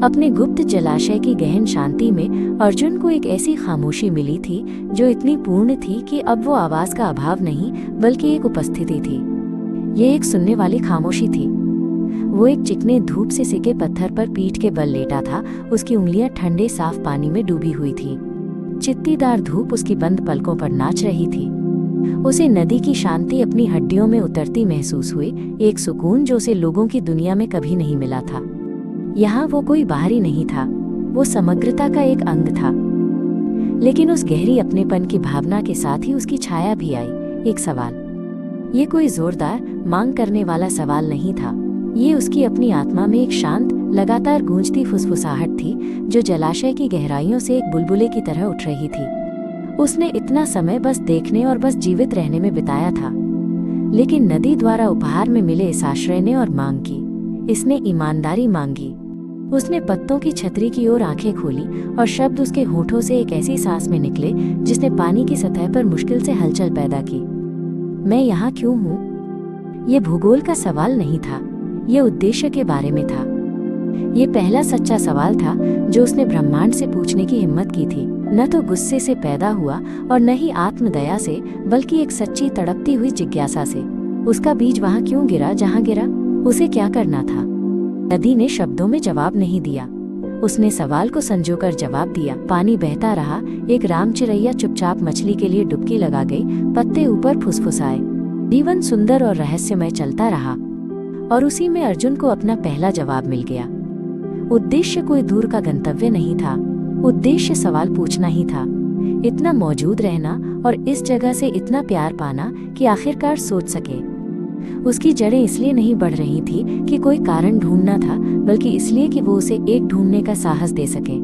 अपने गुप्त जलाशय की गहन शांति में अर्जुन को एक ऐसी खामोशी मिली थी जो इतनी पूर्ण थी कि अब वो आवाज का अभाव नहीं बल्कि एक उपस्थिति थी। ये एक सुनने वाली खामोशी थी। वो एक चिकने धूप से सिके पत्थर पर पीठ के बल लेटा था। उसकी उंगलियां ठंडे साफ पानी में डूबी हुई थी। चित्तीदार धूप उसकी बंद पलकों पर नाच रही थी। उसे नदी की शांति अपनी हड्डियों में उतरती महसूस हुई, एक सुकून जो उसे लोगों की दुनिया में कभी नहीं मिला था। यहाँ वो कोई बाहरी नहीं था, वो समग्रता का एक अंग था। लेकिन उस गहरी अपनेपन की भावना के साथ ही उसकी छाया भी आई, एक सवाल। ये कोई जोरदार मांग करने वाला सवाल नहीं था। ये उसकी अपनी आत्मा में एक शांत, लगातार गूंजती फुसफुसाहट थी जो जलाशय की गहराइयों से एक बुलबुले की तरह उठ रही थी। उसने इतना समय बस देखने और बस जीवित रहने में बिताया था, लेकिन नदी द्वारा उपहार में मिले इस आश्रय ने और मांग की। इसने ईमानदारी मांगी। उसने पत्तों की छतरी की ओर आंखें खोली और शब्द उसके होठों से एक ऐसी सांस में निकले जिसने पानी की सतह पर मुश्किल से हलचल पैदा की। मैं यहाँ क्यों हूँ? ये भूगोल का सवाल नहीं था, ये उद्देश्य के बारे में था। ये पहला सच्चा सवाल था जो उसने ब्रह्मांड से पूछने की हिम्मत की थी। न तो गुस्से से पैदा हुआ और न ही आत्मदया से, बल्कि एक सच्ची तड़पती हुई जिज्ञासा से। उसका बीज वहाँ क्यों गिरा जहाँ गिरा? उसे क्या करना था? नदी ने शब्दों में जवाब नहीं दिया, उसने सवाल को संजोकर जवाब दिया। पानी बहता रहा। एक रामचिरैया चुपचाप मछली के लिए डुबकी लगा गई। पत्ते ऊपर फुसफुसाए। जीवन सुंदर और रहस्यमय चलता रहा और उसी में अर्जुन को अपना पहला जवाब मिल गया। उद्देश्य कोई दूर का गंतव्य नहीं था, उद्देश्य सवाल पूछना ही था। इतना मौजूद रहना और इस जगह से इतना प्यार पाना कि आखिरकार सोच सके। उसकी जड़ें इसलिए नहीं बढ़ रही थी कि कोई कारण ढूंढना था, बल्कि इसलिए कि वो उसे एक ढूंढने का साहस दे सके।